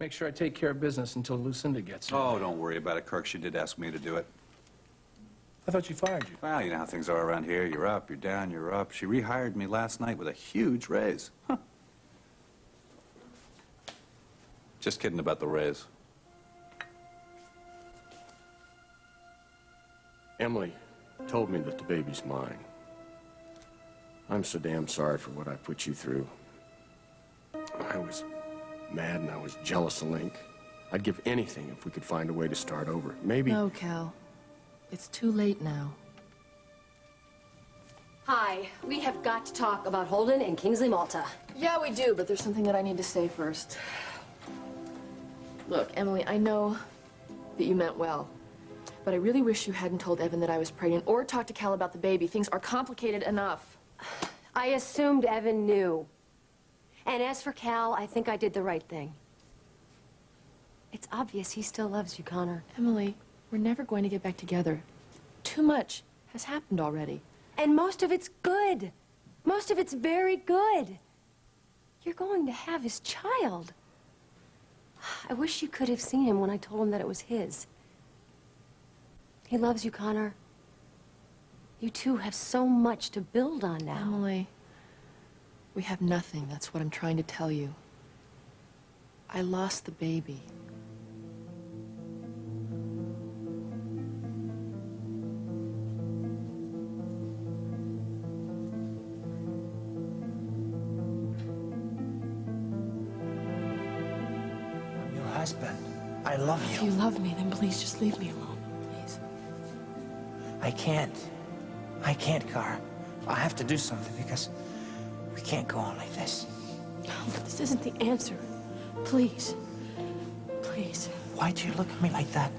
Make sure I take care of business until Lucinda gets here. Oh, don't worry about it, Kirk. She did ask me to do it. I thought she fired you. Well, you know how things are around here. You're up, you're down, you're up. She rehired me last night with a huge raise. Huh. Just kidding about the raise. Emily told me that the baby's mine. I'm so damn sorry for what I put you through. I was mad and I was jealous of Link. I'd give anything if we could find a way to start over. Maybe... No, Cal. It's too late now. Hi, we have got to talk about Holden and Kingsley Malta. Yeah, we do, but there's something that I need to say first. Look, Emily, I know that you meant well, but I really wish you hadn't told Evan that I was pregnant or talked to Cal about the baby. Things are complicated enough. I assumed Evan knew. And as for Cal, I think I did the right thing. It's obvious he still loves you, Connor. Emily, we're never going to get back together. Too much has happened already. And most of it's good. Most of it's very good. You're going to have his child. I wish you could have seen him when I told him that it was his. He loves you, Connor. You two have so much to build on now. Emily, we have nothing. That's what I'm trying to tell you. I lost the baby. I'm your husband. I love you. If you love me, then please just leave me alone, please. I can't, Car. I have to do something because we can't go on like this. No, but this isn't the answer. Please. Please. Why do you look at me like that?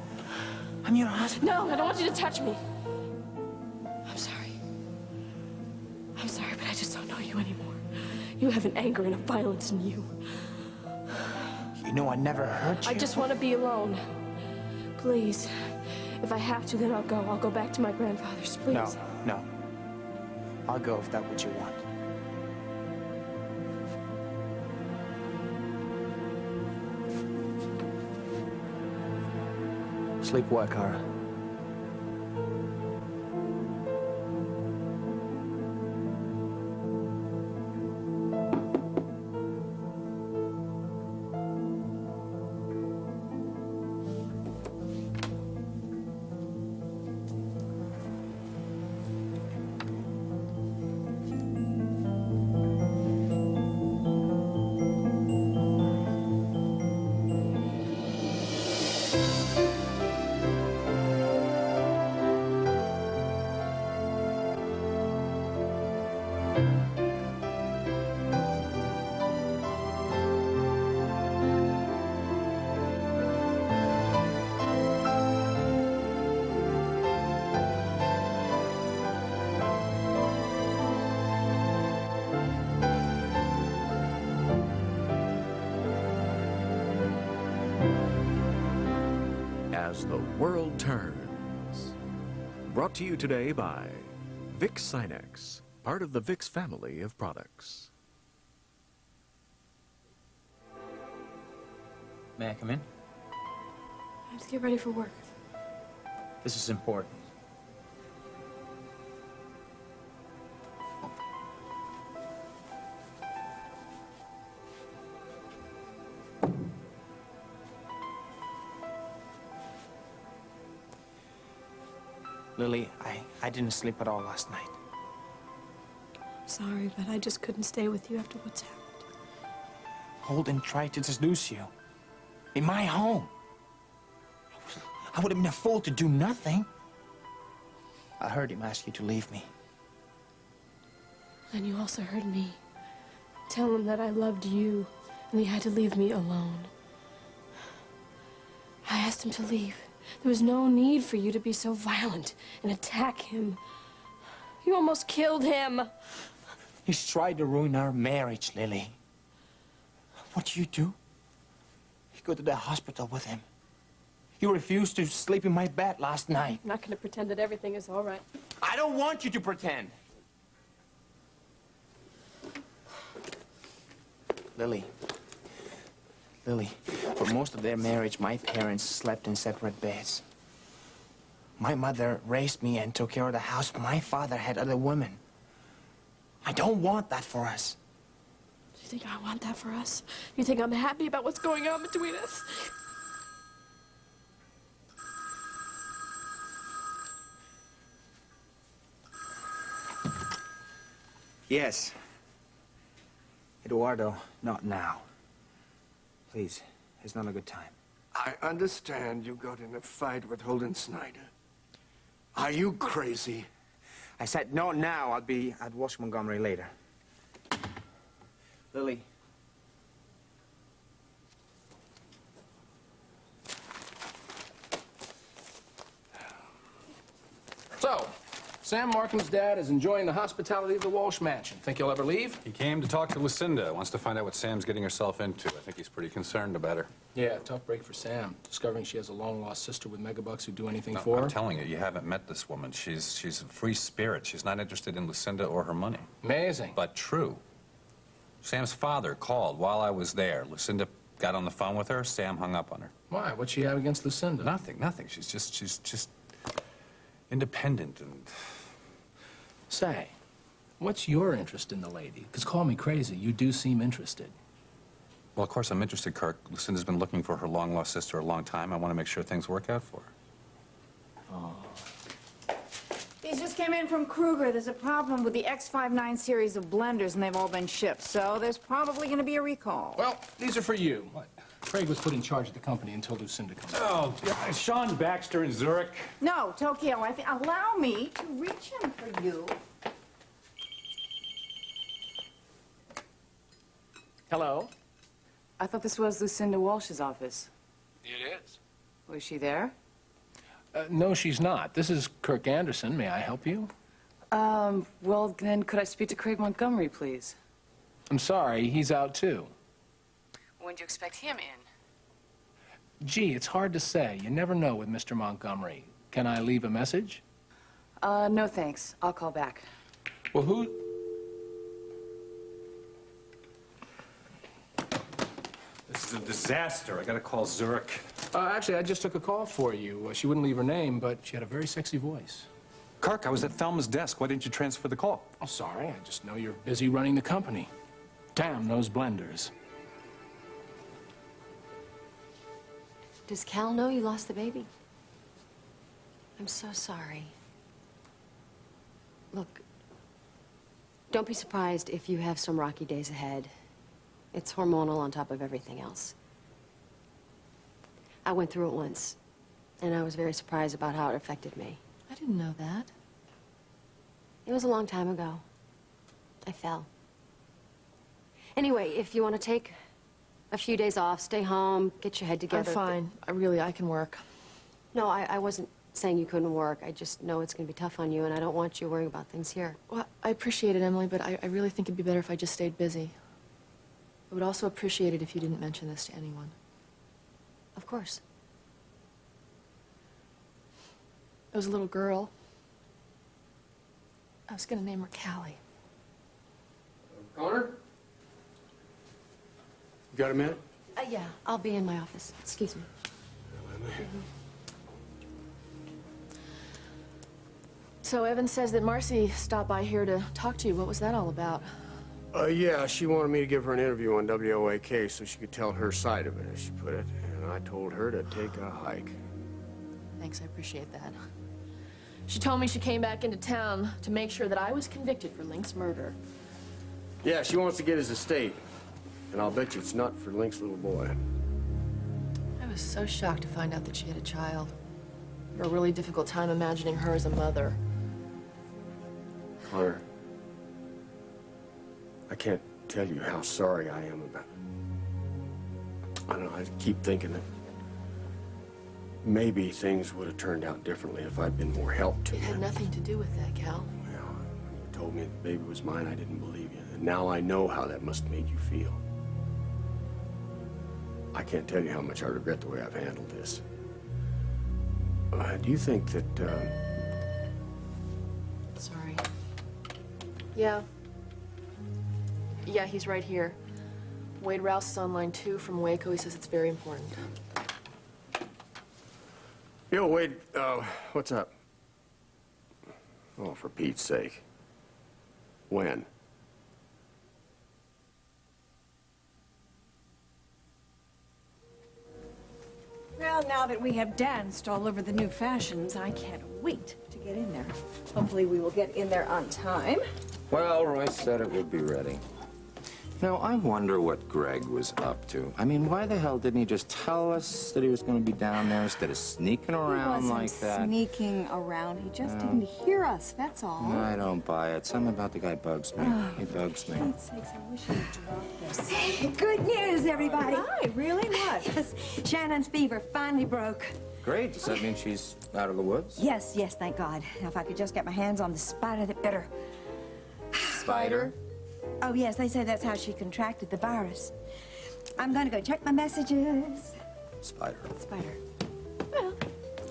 I'm your husband. No, I don't want you to touch me. I'm sorry. I'm sorry, but I just don't know you anymore. You have an anger and a violence in you. You know I never hurt you. I just want to be alone. Please. If I have to, then I'll go. I'll go back to my grandfather's, please. No. I'll go if that's what you want. Sleep well, Kara. As the World Turns. Brought to you today by Vicks Sinex, part of the Vicks family of products. May I come in? I have to get ready for work. This is important. Lily, I didn't sleep at all last night. I'm sorry, but I just couldn't stay with you after what's happened. Holden tried to seduce you. In my home. I would have been a fool to do nothing. I heard him ask you to leave me. And you also heard me tell him that I loved you and he had to leave me alone. I asked him to leave. There was no need for you to be so violent and attack him. You almost killed him. He's tried to ruin our marriage, Lily. What do? You go to the hospital with him. You refused to sleep in my bed last night. I'm not going to pretend that everything is all right. I don't want you to pretend. Lily, for most of their marriage, my parents slept in separate beds. My mother raised me and took care of the house. My father had other women. I don't want that for us. Do you think I want that for us? You think I'm happy about what's going on between us? Yes. Eduardo, not now. Please, it's not a good time. I understand you got in a fight with Holden Snyder. Are you crazy? I said no now. I'll be at Walsh Montgomery later. Lily. So, Sam Markham's dad is enjoying the hospitality of the Walsh Mansion. Think he'll ever leave? He came to talk to Lucinda. Wants to find out what Sam's getting herself into. I think he's pretty concerned about her. Yeah, tough break for Sam. Discovering she has a long-lost sister with megabucks who'd do anything No, for her. I'm telling you, you haven't met this woman. She's a free spirit. She's not interested in Lucinda or her money. Amazing. But true. Sam's father called while I was there. Lucinda got on the phone with her. Sam hung up on her. Why? What'd she have against Lucinda? Nothing. She's just independent and... Say, what's your interest in the lady? Because call me crazy, you do seem interested. Well, of course I'm interested, Kirk. Lucinda's been looking for her long-lost sister a long time. I want to make sure things work out for her. Oh. These just came in from Kruger. There's a problem with the X59 series of blenders, and they've all been shipped. So there's probably going to be a recall. Well, these are for you. What? Craig was put in charge of the company until Lucinda comes. Oh, yeah, Sean Baxter in Zurich. No, Tokyo, allow me to reach him for you. Hello? I thought this was Lucinda Walsh's office. It is. Was she there? No, she's not. This is Kirk Anderson. May I help you? Well, then could I speak to Craig Montgomery, please? I'm sorry, he's out too. When do you expect him in? Gee, it's hard to say. You never know with Mr. Montgomery. Can I leave a message? No thanks. I'll call back. Well, who... This is a disaster. I gotta call Zurich. Actually, I just took a call for you. She wouldn't leave her name, but she had a very sexy voice. Kirk, I was at Thelma's desk. Why didn't you transfer the call? Oh, sorry. I just know you're busy running the company. Damn those blenders. Does Cal know you lost the baby? I'm so sorry. Look, don't be surprised if you have some rocky days ahead. It's hormonal on top of everything else. I went through it once, and I was very surprised about how it affected me. I didn't know that. It was a long time ago. I fell. Anyway, if you want to take a few days off, stay home, get your head together. I'm fine. I can work. No, I wasn't saying you couldn't work. I just know it's going to be tough on you, and I don't want you worrying about things here. Well, I appreciate it, Emily, but I really think it'd be better if I just stayed busy. I would also appreciate it if you didn't mention this to anyone. Of course. There was a little girl. I was going to name her Callie. Connor? You got a minute? Yeah, I'll be in my office. Excuse me. So Evan says that Marcy stopped by here to talk to you. What was that all about? Yeah, she wanted me to give her an interview on WOAK so she could tell her side of it, as she put it. And I told her to take a hike. Thanks, I appreciate that. She told me she came back into town to make sure that I was convicted for Link's murder. Yeah, she wants to get his estate. And I'll bet you it's not for Link's little boy. I was so shocked to find out that she had a child. I had a really difficult time imagining her as a mother. Connor, I can't tell you how sorry I am about it. I don't know, I keep thinking that maybe things would have turned out differently if I'd been more help to It you. had nothing to do with that, Cal. Well, when you told me the baby was mine, I didn't believe you. And now I know how that must have made you feel. I can't tell you how much I regret the way I've handled this. Do you think that, Sorry. Yeah. Yeah, he's right here. Wade Rouse is on line 2 from Waco. He says it's very important. Yo, Wade, what's up? Oh, for Pete's sake. When? Well, now that we have danced all over the new fashions, I can't wait to get in there. Hopefully we will get in there on time. Well, Royce said it would be ready. Now, I wonder what Greg was up to. I mean, why the hell didn't he just tell us that he was going to be down there instead of sneaking around like that? He wasn't sneaking around. He just didn't hear us, that's all. I don't buy it. Something about the guy bugs me. He bugs me. For Pete's sakes, I wish he'd drop this. Good news, everybody. Hi, really? What? Shannon's fever finally broke. Great. Does that mean she's out of the woods? Yes, thank God. Now, if I could just get my hands on the spider that bit her. Spider? Oh, yes, they say that's how she contracted the virus. I'm gonna go check my messages. Spider. Spider. Well,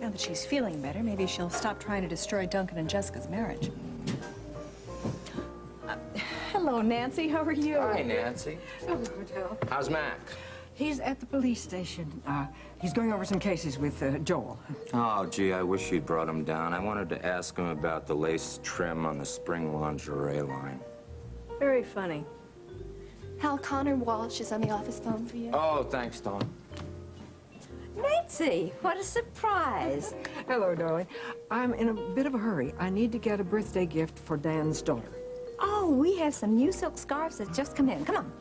now that she's feeling better, maybe she'll stop trying to destroy Duncan and Jessica's marriage. Hello, Nancy. How are you? Hi, Nancy. Hello, Joe. How's Mac? He's at the police station. He's going over some cases with Joel. Oh, gee, I wish you'd brought him down. I wanted to ask him about the lace trim on the spring lingerie line. Very funny. Hal, Connor Walsh is on the office phone for you. Oh, thanks, Dawn. Nancy, what a surprise. Hello, darling. I'm in a bit of a hurry. I need to get a birthday gift for Dan's daughter. Oh, we have some new silk scarves that just come in. Come on.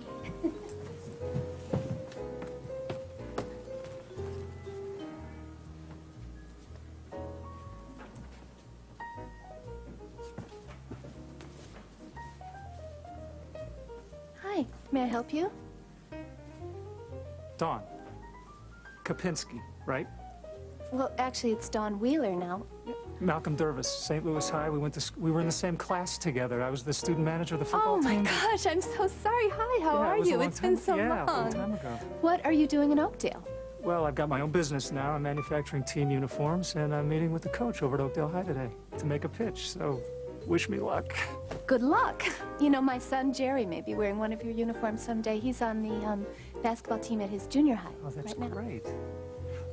Hi, may I help you? Dawn. Kapinski, right? Well, actually, it's Dawn Wheeler now. Malcolm Durvis, St. Louis High. We were in the same class together. I was the student manager of the football Oh my team. gosh, I'm so sorry. Hi, how Yeah, are it was a you? long It's been time- so yeah, a long long. time ago. What are you doing in Oakdale? Well, I've got my own business now. I'm manufacturing team uniforms, and I'm meeting with the coach over at Oakdale High today to make a pitch. So, wish me luck. Good luck. You know, my son Jerry may be wearing one of your uniforms someday. He's on the basketball team at his junior high. Oh, that's right now. great.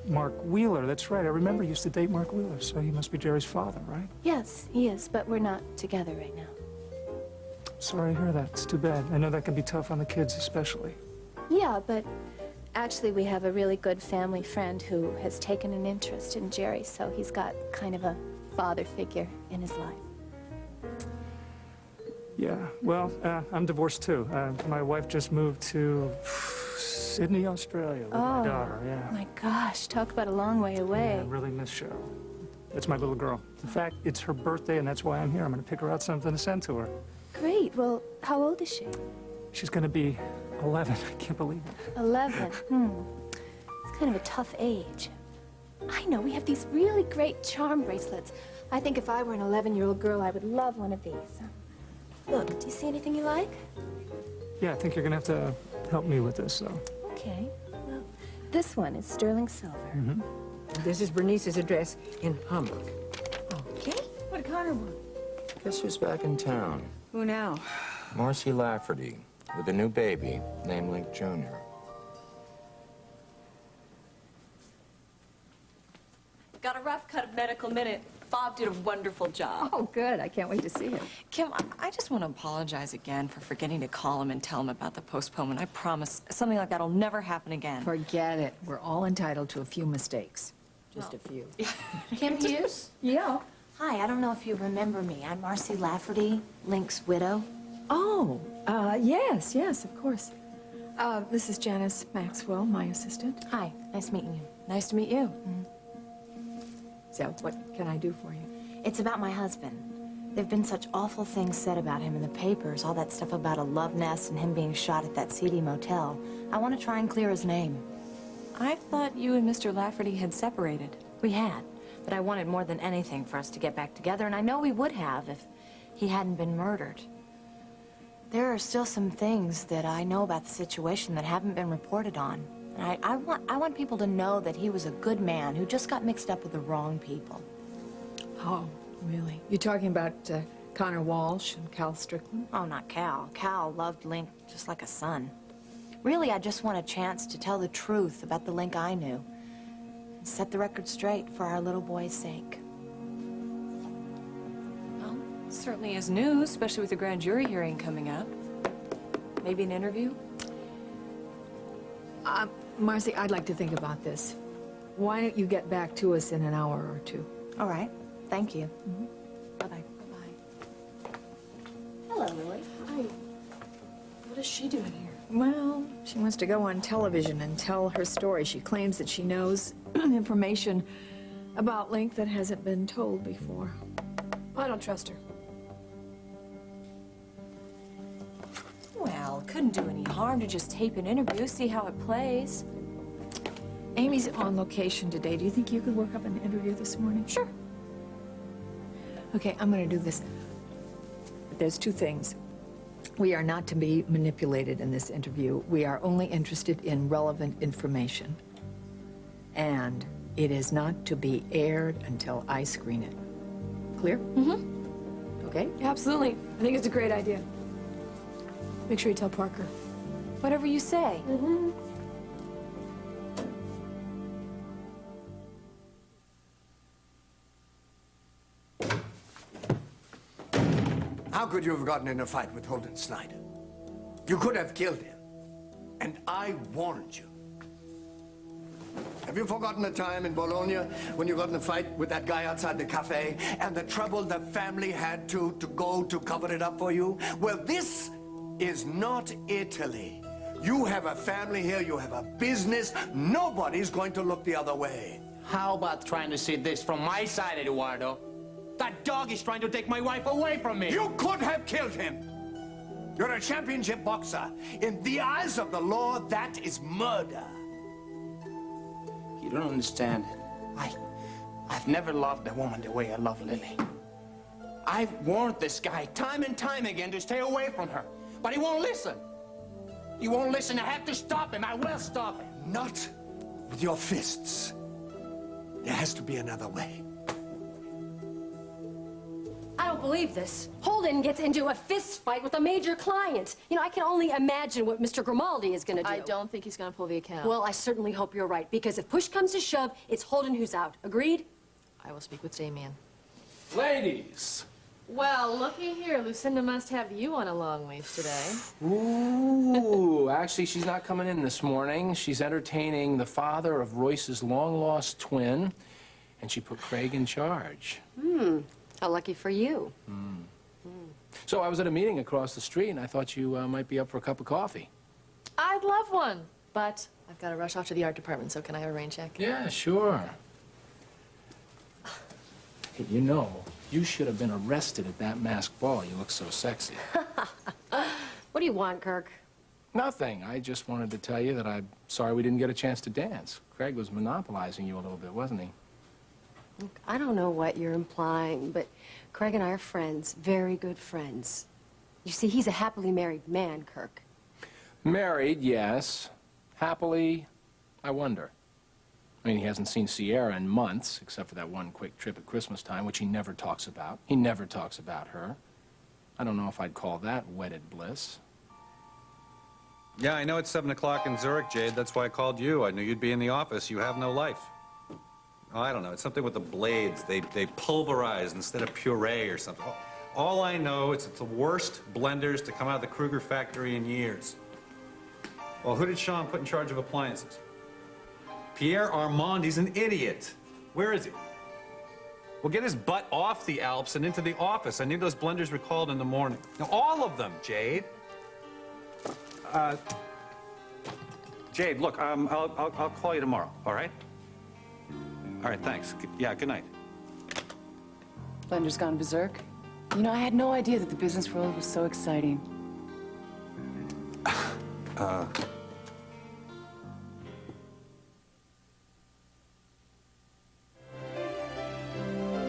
Mark Wheeler, that's right. I remember you used to date Mark Wheeler, so he must be Jerry's father, right? Yes, he is, but we're not together right now. Sorry to hear that. It's too bad. I know that can be tough on the kids, especially. Yeah, but actually we have a really good family friend who has taken an interest in Jerry, so he's got kind of a father figure in his life. Yeah, well, I'm divorced too. My wife just moved to Sydney, Australia with my daughter, yeah. My gosh, talk about a long way away. Yeah, I really miss Cheryl. That's my little girl. In fact, it's her birthday, and that's why I'm here. I'm going to pick her out something to send to her. Great. Well, how old is she? She's going to be 11. I can't believe it. 11. It's kind of a tough age. I know, we have these really great charm bracelets. I think if I were an 11-year-old girl, I would love one of these. Look, do you see anything you like? Yeah, I think you're going to have to help me with this, though. Okay. Well, this one is sterling silver. Mm-hmm. This is Bernice's address in Hamburg. Okay. What did Connor want? Guess who's back in town? Who now? Marcy Lafferty, with a new baby named Link Jr. Got a rough cut of Medical Minute. Bob did a wonderful job. Oh, good. I can't wait to see him. Kim, I just want to apologize again for forgetting to call him and tell him about the postponement. I promise something like that will never happen again. Forget it. We're all entitled to a few mistakes. Just a few. Kim Hughes? Yeah. Hi, I don't know if you remember me. I'm Marcy Lafferty, Link's widow. Oh, yes, of course. This is Janice Maxwell, my assistant. Hi, nice meeting you. Nice to meet you. So, what can I do for you? It's about my husband. There've been such awful things said about him in the papers, all that stuff about a love nest and him being shot at that seedy motel. I want to try and clear his name. I thought you and Mr. Lafferty had separated. We had, but I wanted more than anything for us to get back together, and I know we would have if he hadn't been murdered. There are still some things that I know about the situation that haven't been reported on. And I want people to know that he was a good man who just got mixed up with the wrong people. Oh, really? You're talking about Connor Walsh and Cal Strickland? Oh, not Cal. Cal loved Link just like a son. Really, I just want a chance to tell the truth about the Link I knew. And set the record straight for our little boy's sake. Well, certainly is news, especially with the grand jury hearing coming up. Maybe an interview? Marcy, I'd like to think about this. Why don't you get back to us in an hour or two? All right. Thank you. Bye-bye. Hello, Lily. Hi. What is she doing here? Well, she wants to go on television and tell her story. She claims that she knows information about Link that hasn't been told before. I don't trust her. Well, couldn't do any harm to just tape an interview, see how it plays. Amy's on location today. Do you think you could work up an interview this morning? Sure. Okay, I'm going to do this. There's two things. We are not to be manipulated in this interview. We are only interested in relevant information. And it is not to be aired until I screen it. Clear? Mm-hmm. Okay? Absolutely. I think it's a great idea. Make sure you tell Parker. Whatever you say. Mm-hmm. How could you have gotten in a fight with Holden Snyder? You could have killed him. And I warned you. Have you forgotten the time in Bologna when you got in a fight with that guy outside the cafe and the trouble the family had to go to cover it up for you? Well, this is not Italy. You have a family here, you have a business. Nobody's going to look the other way. How about trying to see this from my side, Eduardo? That dog is trying to take my wife away from me. You could have killed him. You're a championship boxer. In the eyes of the law, that is murder. You don't understand. I've never loved a woman the way I love Lily. I've warned this guy time and time again to stay away from her, but he won't listen. He won't listen. I have to stop him. I will stop him. Not with your fists. There has to be another way. I don't believe this. Holden gets into a fist fight with a major client. You know, I can only imagine what Mr. Grimaldi is going to do. I don't think he's going to pull the account. Well, I certainly hope you're right, because if push comes to shove, it's Holden who's out. Agreed? I will speak with Damien. Ladies! Well, looky here. Lucinda must have you on a long leash today. Ooh, actually, she's not coming in this morning. She's entertaining the father of Royce's long-lost twin, and she put Craig in charge. How lucky for you. So I was at a meeting across the street, and I thought you might be up for a cup of coffee. I'd love one, but I've got to rush off to the art department, so can I have a rain check? Yeah, sure. Hey, you know, you should have been arrested at that masked ball. You look so sexy. What do you want, Kirk? Nothing. I just wanted to tell you that I'm sorry we didn't get a chance to dance. Craig was monopolizing you a little bit, wasn't he? Look, I don't know what you're implying, but Craig and I are friends, very good friends. You see, he's a happily married man, Kirk. Married, yes. Happily, I wonder. I mean, he hasn't seen Sierra in months, except for that one quick trip at Christmas time, which he never talks about. He never talks about her. I don't know if I'd call that wedded bliss. Yeah, I know it's 7 o'clock in Zurich, Jade. That's why I called you. I knew you'd be in the office. You have no life. Oh, I don't know. It's something with the blades. They pulverize instead of puree or something. All I know is it's the worst blenders to come out of the Kruger factory in years. Well, who did Sean put in charge of appliances? Pierre Armand. He's an idiot. Where is he? Well, get his butt off the Alps and into the office. I need those blenders recalled in the morning. Now, all of them, Jade. Jade, look, I'll call you tomorrow, all right? All right, thanks. Yeah, good night. Blender's gone berserk. You know, I had no idea that the business world was so exciting.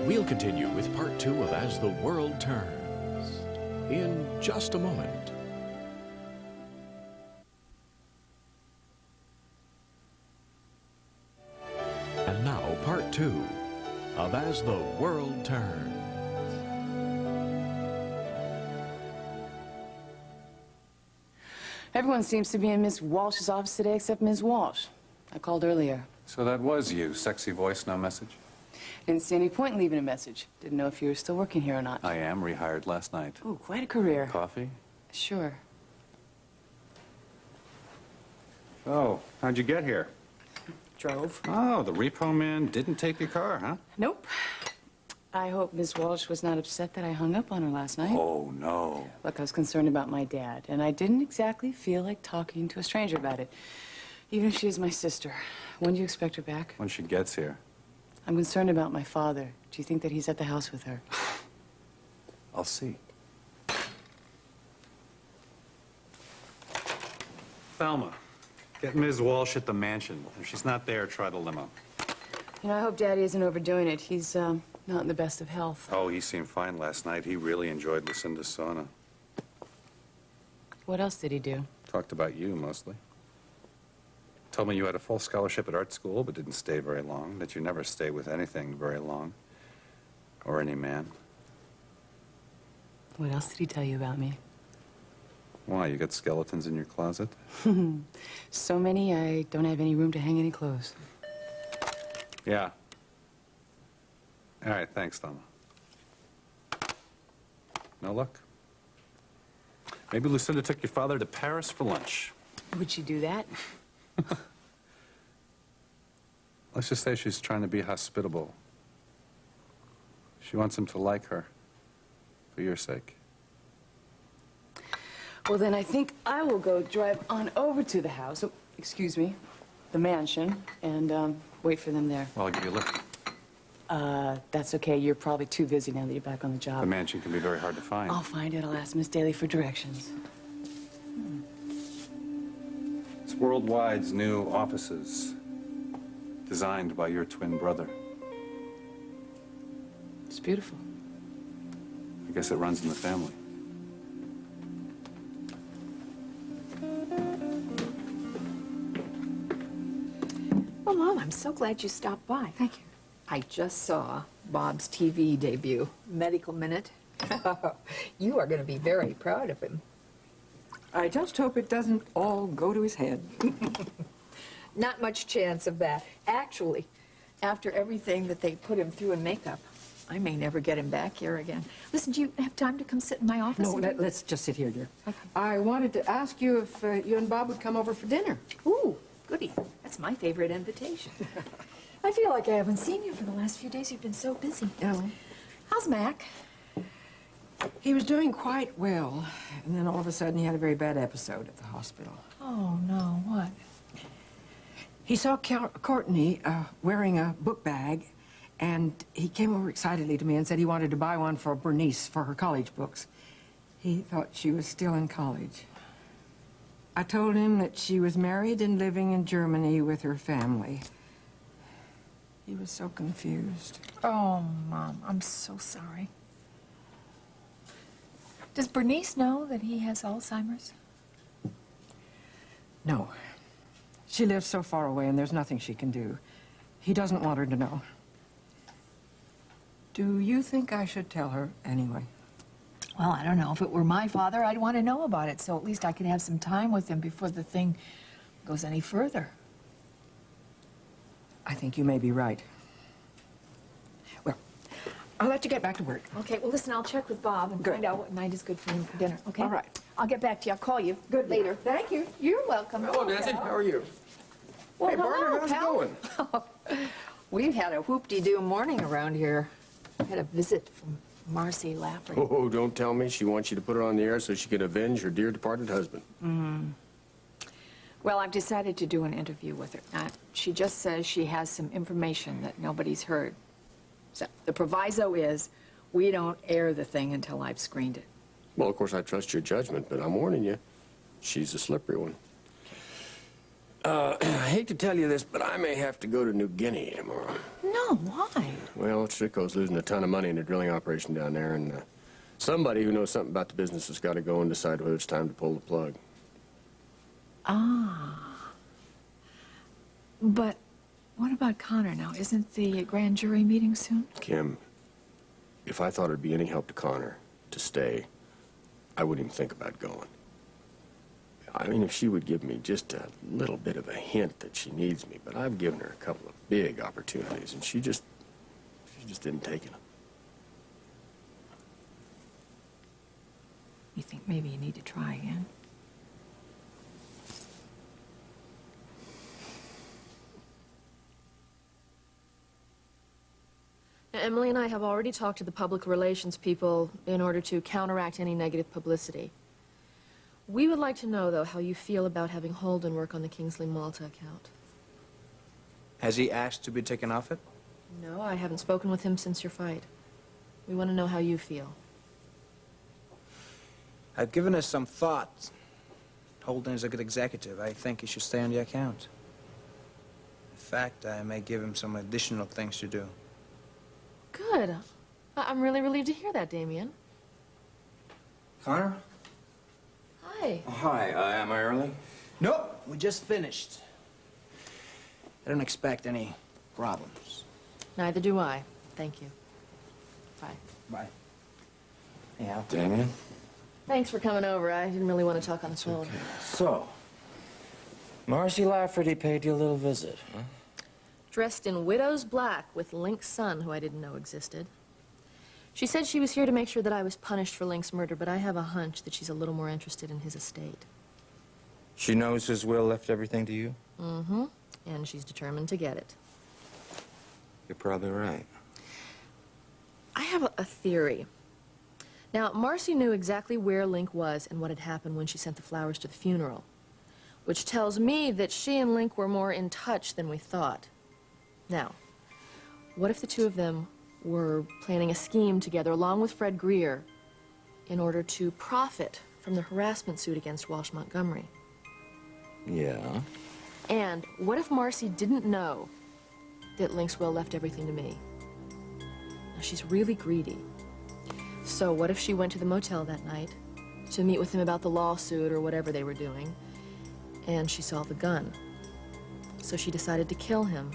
We'll continue with part 2 of As the World Turns in just a moment. And now, part 2 of As the World Turns. Everyone seems to be in Miss Walsh's office today except Ms. Walsh. I called earlier. So that was you. Sexy voice, no message? Didn't see any point in leaving a message. Didn't know if you were still working here or not. I am. Rehired last night. Oh, quite a career. Coffee? Sure. Oh, how'd you get here? Drove. Oh, the repo man didn't take your car, huh? Nope. I hope Miss Walsh was not upset that I hung up on her last night. Oh, no. Look, I was concerned about my dad, and I didn't exactly feel like talking to a stranger about it, even if she is my sister. When do you expect her back? When she gets here. I'm concerned about my father. Do you think that he's at the house with her? I'll see. Thelma, get Ms. Walsh at the mansion. If she's not there, try the limo. You know, I hope Daddy isn't overdoing it. He's, not in the best of health. Oh, he seemed fine last night. He really enjoyed Lucinda's sauna. What else did he do? Talked about you, mostly. Told me you had a full scholarship at art school, but didn't stay very long, that you never stay with anything very long. Or any man. What else did he tell you about me? Why, you got skeletons in your closet? So many, I don't have any room to hang any clothes. Yeah. All right, thanks, Thelma. No luck? Maybe Lucinda took your father to Paris for lunch. Would she do that? Let's just say she's trying to be hospitable. She wants him to like her, for your sake. Well, then I think I will go drive on over to the house, oh, excuse me, the mansion, and wait for them there. Well, I'll give you a lift. That's okay. You're probably too busy now that you're back on the job. The mansion can be very hard to find. I'll find it. I'll ask Miss Daly for directions. It's Worldwide's new offices, designed by your twin brother. It's beautiful. I guess it runs in the family. Well, Mom, I'm so glad you stopped by. Thank you. I just saw Bob's TV debut, Medical Minute. You are going to be very proud of him. I just hope it doesn't all go to his head. Not much chance of that. Actually, after everything that they put him through in makeup, I may never get him back here again. Listen, do you have time to come sit in my office? No, let's just sit here, dear. Okay. I wanted to ask you if you and Bob would come over for dinner. Ooh, goody. That's my favorite invitation. I feel like I haven't seen you for the last few days. You've been so busy. Oh. How's Mac? He was doing quite well, and then all of a sudden he had a very bad episode at the hospital. Oh, no. What? He saw Courtney wearing a book bag, and he came over excitedly to me and said he wanted to buy one for Bernice for her college books. He thought she was still in college. I told him that she was married and living in Germany with her family. He was so confused. Oh, Mom, I'm so sorry. Does Bernice know that he has Alzheimer's? No. She lives so far away, and there's nothing she can do. He doesn't want her to know. Do you think I should tell her anyway? Well, I don't know. If it were my father, I'd want to know about it, so at least I could have some time with him before the thing goes any further. I think you may be right. Well, I'll let you get back to work. Okay, well, listen, I'll check with Bob and find out what night is good for him for dinner, okay? All right. I'll get back to you. I'll call you. Good later. Thank you. You're welcome. Hello, Nancy. How are you? Well, Hey, Barnard, how's it pal. going? We've had a whoop-de-doo morning around here. I had a visit from Marcy Lafferty. Oh, don't tell me. She wants you to put her on the air so she can avenge her dear departed husband. Well, I've decided to do an interview with her. She just says she has some information that nobody's heard. So the proviso is we don't air the thing until I've screened it. Well, of course, I trust your judgment, but I'm warning you. She's a slippery one. I hate to tell you this, but I may have to go to New Guinea tomorrow. No, why? Well, Chico's losing a ton of money in a drilling operation down there, and somebody who knows something about the business has got to go and decide whether it's time to pull the plug. Ah. But what about Connor now? Isn't the grand jury meeting soon? Kim, if I thought it'd be any help to Connor to stay, I wouldn't even think about going. I mean, if she would give me just a little bit of a hint that she needs me, but I've given her a couple of big opportunities, and she just didn't take it. You think maybe you need to try again? Now, Emily and I have already talked to the public relations people in order to counteract any negative publicity. We would like to know, though, how you feel about having Holden work on the Kingsley Malta account. Has he asked to be taken off it? No, I haven't spoken with him since your fight. We want to know how you feel. I've given it some thought. Holden is a good executive. I think he should stay on the account. In fact, I may give him some additional things to do. Good. I'm really relieved to hear that, Damien. Connor? Hi. Oh, hi, am I early? Nope, we just finished. I don't expect any problems. Neither do I. Thank you. Bye. Bye. Yeah. Damien? Thanks for coming over. I didn't really want to talk on the phone. So, Marcy Lafferty paid you a little visit, huh? Dressed in widow's black with Link's son, who I didn't know existed. She said she was here to make sure that I was punished for Link's murder, but I have a hunch that she's a little more interested in his estate. She knows his will left everything to you? Mm-hmm. And she's determined to get it. You're probably right. I have a theory. Now, Marcy knew exactly where Link was and what had happened when she sent the flowers to the funeral, which tells me that she and Link were more in touch than we thought. Now, what if the two of them were planning a scheme together, along with Fred Greer, in order to profit from the harassment suit against Walsh Montgomery? Yeah? And what if Marcy didn't know that Link's will left everything to me? Now, she's really greedy. So what if she went to the motel that night to meet with him about the lawsuit or whatever they were doing, and she saw the gun? So she decided to kill him,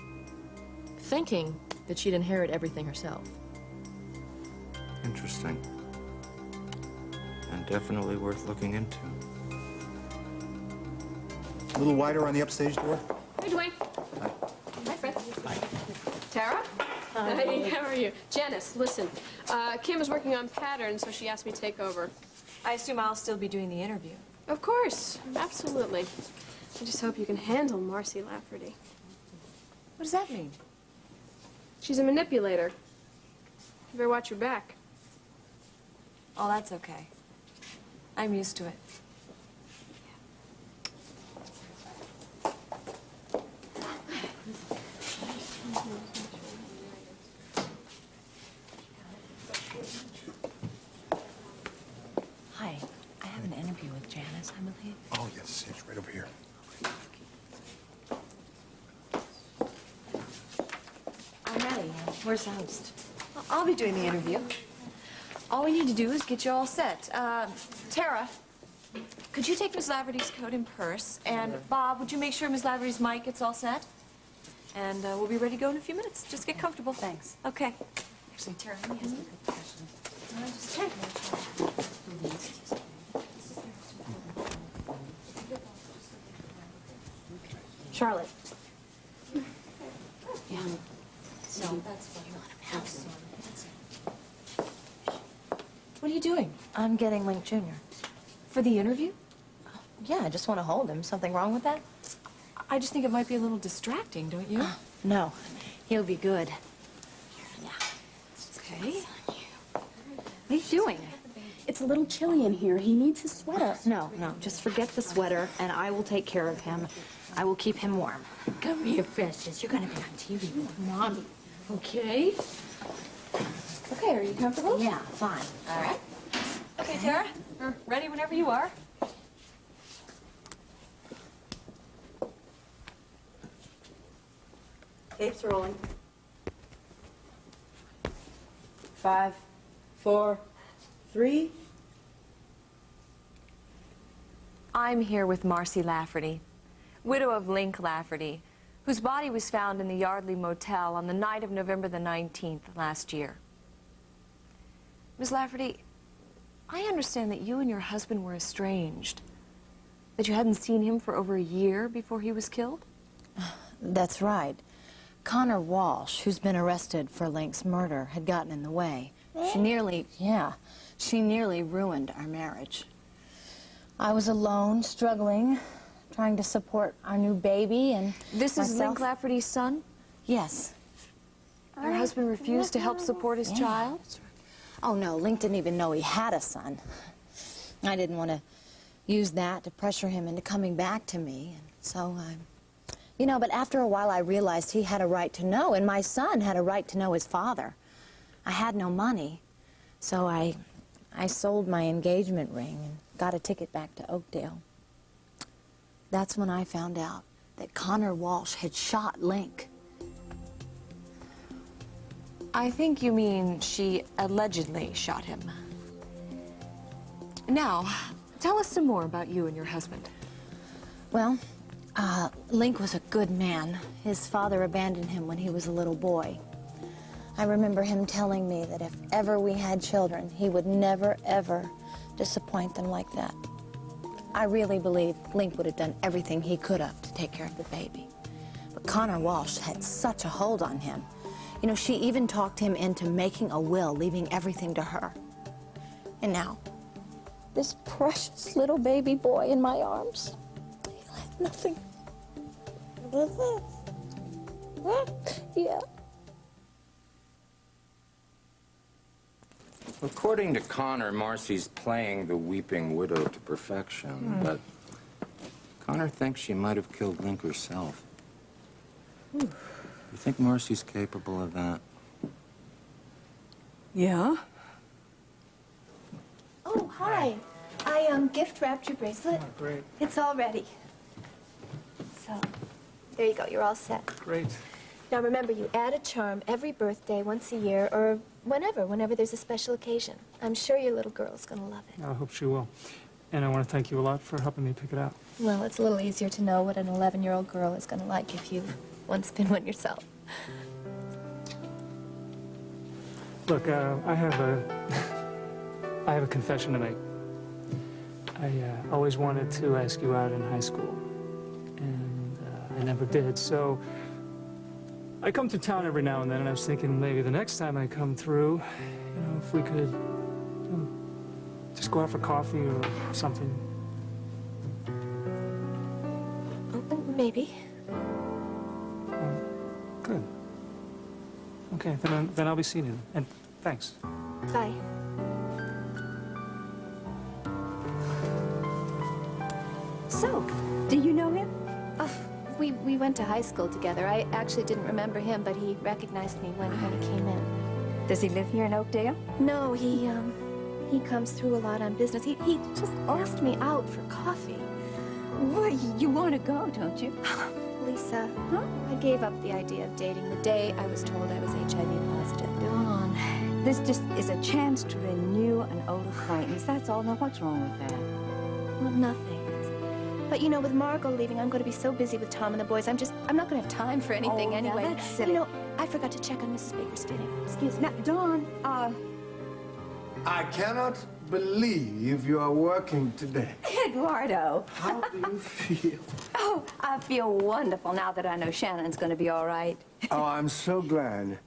thinking that she'd inherit everything herself. Interesting. And definitely worth looking into. A little wider on the upstage door. Hi, Dwayne. Hi. Hi, Fred. Hi. Tara? Hi, how are you? Janice, listen. Kim is working on patterns, so she asked me to take over. I assume I'll still be doing the interview. Of course. Absolutely. I just hope you can handle Marcy Lafferty. What does that mean? She's a manipulator. You better watch your back. Oh, that's okay. I'm used to it. Hi, I have an interview with Janice, I believe. Oh, yes, it's right over here. I'm ready. Where's the host? I'll be doing the interview. All we need to do is get you all set. Tara, could you take Miss Lafferty's coat and purse? And Bob, would you make sure Miss Lafferty's mic gets all set? And we'll be ready to go in a few minutes. Just get comfortable. Thanks. Okay. Actually, Tara, let me ask you a quick question. Charlotte. Yeah. So that's what you want to house. What are you doing? I'm getting Link Jr. For the interview? Yeah, I just want to hold him. Something wrong with that? I just think it might be a little distracting, don't you? No. He'll be good. Okay. What are you doing? It's a little chilly in here. He needs his sweater. No, just forget the sweater, and I will take care of him. I will keep him warm. Come here, Precious. You're gonna be on TV with Mommy. Okay? Okay, are you comfortable? Yeah, fine. All right. Okay, Tara, we're ready whenever you are. Tape's rolling. 5, 4, 3. I'm here with Marcy Lafferty, widow of Link Lafferty, whose body was found in the Yardley Motel on the night of November the 19th last year. Ms. Lafferty, I understand that you and your husband were estranged. That you hadn't seen him for over a year before he was killed? That's right. Connor Walsh, who's been arrested for Link's murder, had gotten in the way. She nearly ruined our marriage. I was alone, struggling, trying to support our new baby and This is myself. Link Lafferty's son? Yes. Your husband refused to help support his child? Oh, no, Link didn't even know he had a son. I didn't want to use that to pressure him into coming back to me. And so you know, but after a while I realized he had a right to know, and my son had a right to know his father. I had no money, so I sold my engagement ring and got a ticket back to Oakdale. That's when I found out that Connor Walsh had shot Link. I think you mean she allegedly shot him. Now, tell us some more about you and your husband. Well, Link was a good man. His father abandoned him when he was a little boy. I remember him telling me that if ever we had children, he would never, ever disappoint them like that. I really believe Link would have done everything he could have to take care of the baby. But Connor Walsh had such a hold on him. You know, she even talked him into making a will, leaving everything to her. And now, this precious little baby boy in my arms, he'll have nothing. Yeah. According to Connor, Marcy's playing the weeping widow to perfection, but Connor thinks she might have killed Link herself. You think Marcy's capable of that? Yeah? Oh, hi. I gift wrapped your bracelet. Oh, great. It's all ready. So, there you go. You're all set. Great. Now remember, you add a charm every birthday, once a year, or whenever there's a special occasion. I'm sure your little girl's gonna love it. I hope she will. And I want to thank you a lot for helping me pick it out. Well, it's a little easier to know what an 11-year-old girl is gonna like if you've once been one yourself. Look, I have a confession to make. I always wanted to ask you out in high school, and I never did. So I come to town every now and then, and I was thinking maybe the next time I come through, you know, if we could just go out for coffee or something. Maybe. Good. Okay, then I'll be seeing you. And thanks. Bye. So, do you know him? We went to high school together. I actually didn't remember him, but he recognized me when he came in. Does he live here in Oakdale? No, he comes through a lot on business. He just asked me out for coffee. Well, you want to go, don't you? Lisa, I gave up the idea of dating the day I was told I was HIV positive. Dawn, this just is a chance to renew an old acquaintance. That's all. Now, what's wrong with that? Well, nothing. But, you know, with Margot leaving, I'm going to be so busy with Tom and the boys, I'm not going to have time for anything anyway. Now, that's silly. You know, I forgot to check on Mrs. Baker's fitting. Excuse me. Now, Dawn, I cannot believe you are working today. Eduardo. How do you feel? Oh, I feel wonderful now that I know Shannon's going to be all right. Oh, I'm so glad.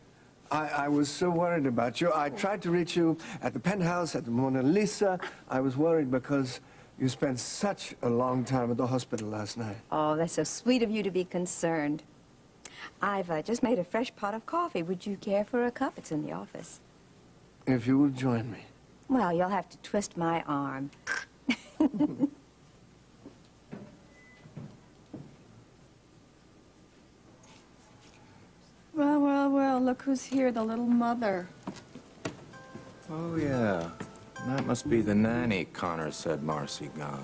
I was so worried about you. I tried to reach you at the penthouse, at the Mona Lisa. I was worried because you spent such a long time at the hospital last night. Oh, that's so sweet of you to be concerned. I've just made a fresh pot of coffee. Would you care for a cup? It's in the office. If you will join me. Well, you'll have to twist my arm. Well, look who's here, the little mother. Oh, yeah. That must be the nanny Connor said Marcy got.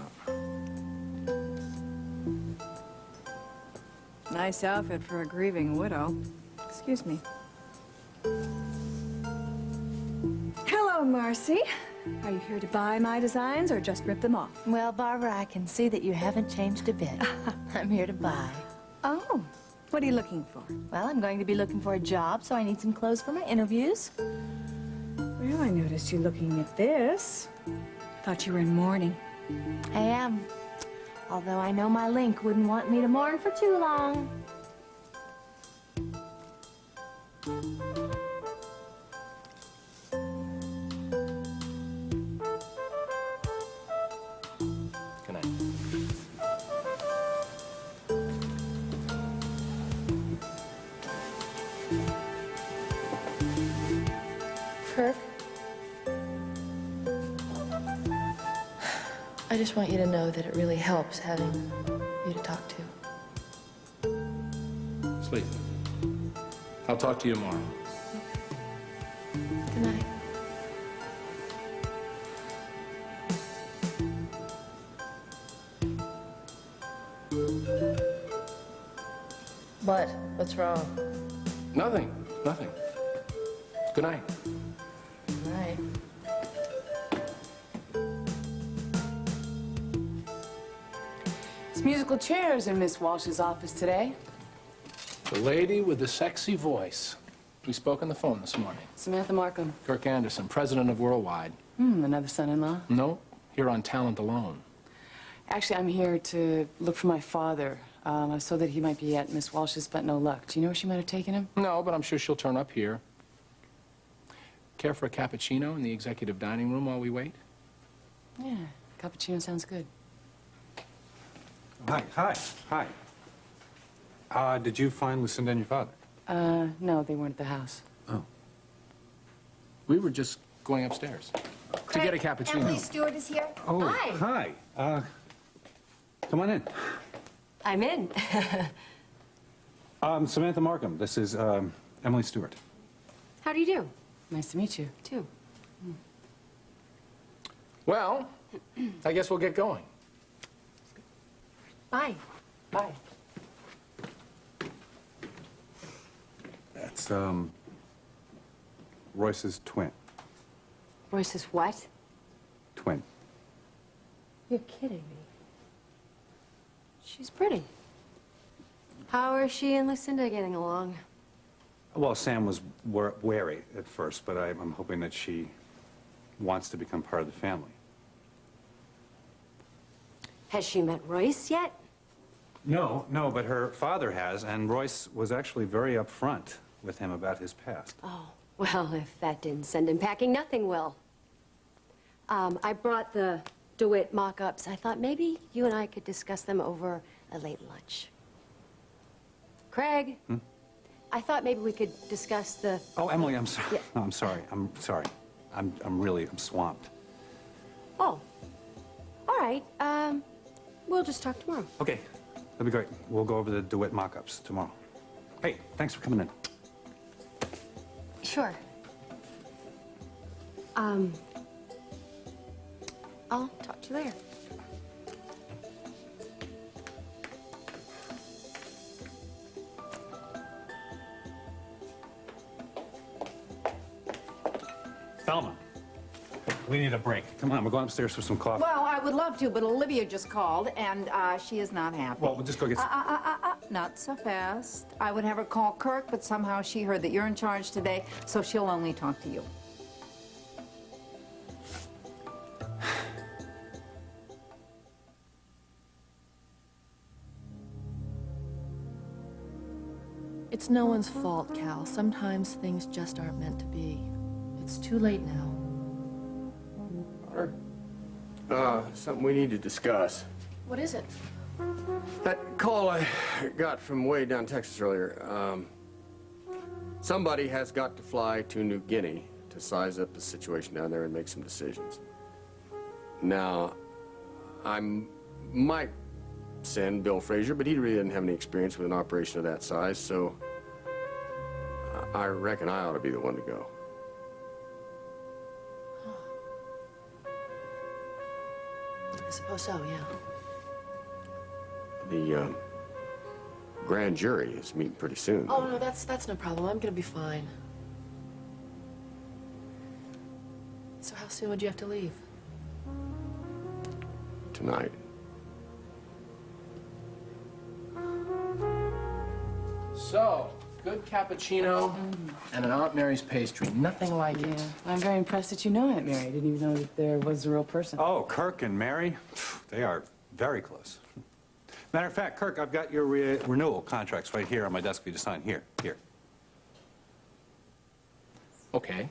Nice outfit for a grieving widow. Excuse me. Hello, Marcy. Are you here to buy my designs or just rip them off? Well, Barbara, I can see that you haven't changed a bit. I'm here to buy. Oh, what are you looking for? Well, I'm going to be looking for a job, so I need some clothes for my interviews. Well, I noticed you looking at this. Thought you were in mourning. I am. Although I know my Link wouldn't want me to mourn for too long. Good night. Kirk, I just want you to know that it really helps having you to talk to. Sleep. I'll talk to you tomorrow. Good night. What? What's wrong? Nothing. Nothing. Good night. Good night. It's musical chairs in Miss Walsh's office today. The lady with the sexy voice. We spoke on the phone this morning. Samantha Markham. Kirk Anderson, president of Worldwide. Another son-in-law? No, here on Talent Alone. Actually, I'm here to look for my father, so that he might be at Miss Walsh's, but no luck. Do you know where she might have taken him? No, but I'm sure she'll turn up here. Care for a cappuccino in the executive dining room while we wait? Yeah, cappuccino sounds good. Hi. Did you find Lucinda and your father? No, they weren't at the house. Oh. We were just going upstairs to get a cappuccino. Emily Stewart is here. Oh, Hi. hi. Come on in. I'm in. Samantha Markham. This is Emily Stewart. How do you do? Nice to meet you. Too. Well, I guess we'll get going. Bye. Bye. That's Royce's twin. Royce's what? Twin. You're kidding me. She's pretty. How are she and Lucinda getting along? Well, Sam was wary at first, but I'm hoping that she wants to become part of the family. Has she met Royce yet? No, but her father has, and Royce was actually very upfront with him about his past. Oh, well, if that didn't send him packing, nothing will. I brought the DeWitt mock-ups. I thought maybe you and I could discuss them over a late lunch. Craig? I thought maybe we could discuss the... Oh, Emily, I'm sorry. Yeah. No, I'm sorry. I'm sorry. I'm swamped. Oh. All right. We'll just talk tomorrow. Okay, that'd be great. We'll go over the DeWitt mock-ups tomorrow. Hey, thanks for coming in. Sure. I'll talk to you later. Thelma, we need a break. Come on, we're going upstairs for some coffee. Well, I would love to, but Olivia just called, and she is not happy. Well, we'll just go get some... Not so fast. I would have her call Kirk, but somehow she heard that you're in charge today, so she'll only talk to you. It's no one's fault, Cal. Sometimes things just aren't meant to be. It's too late now. Something we need to discuss. What is it? That call I got from way down Texas earlier. Somebody has got to fly to New Guinea to size up the situation down there and make some decisions. Now, I might send Bill Frazier, but he really didn't have any experience with an operation of that size, so I reckon I ought to be the one to go. I suppose so, yeah. The grand jury is meeting pretty soon. Oh, no, that's no problem. I'm gonna be fine. So how soon would you have to leave? Tonight. So, good cappuccino and an Aunt Mary's pastry. Nothing like it. I'm very impressed that you know Aunt Mary. I didn't even know that there was a real person. Oh, Kirk and Mary, they are Very close. Matter of fact, Kirk, I've got your renewal contracts right here on my desk for you to sign. Here. Okay.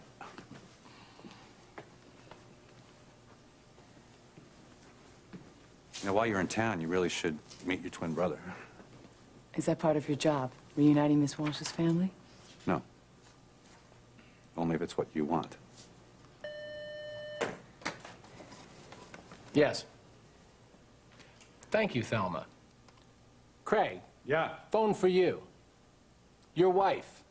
Now, while you're in town, you really should meet your twin brother. Is that part of your job, reuniting Miss Walsh's family? No. Only if it's what you want. Yes. Thank you, Thelma. Craig. Yeah? Phone for you. Your wife.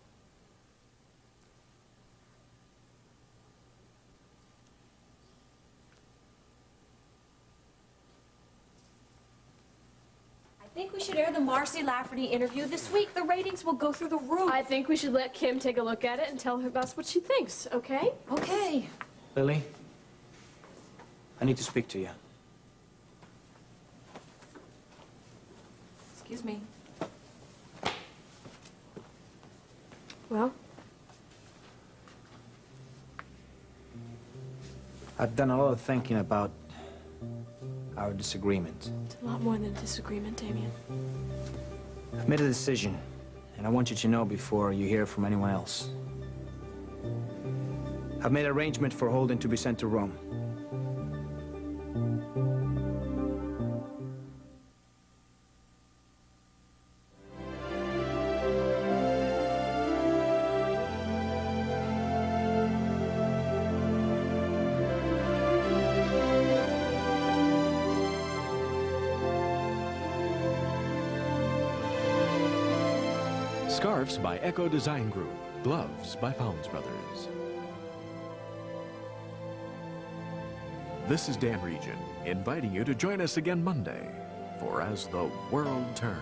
I think we should air the Marcy Lafferty interview this week. The ratings will go through the roof. I think we should let Kim take a look at it and tell her us what she thinks, okay? Okay. Lily, I need to speak to you. Excuse me. Well? I've done a lot of thinking about our disagreement. It's a lot more than a disagreement, Damien. I've made a decision, and I want you to know before you hear from anyone else. I've made arrangement for Holden to be sent to Rome. Scarves by Echo Design Group. Gloves by Founds Brothers. This is Dan Regent, inviting you to join us again Monday for As the World Turns.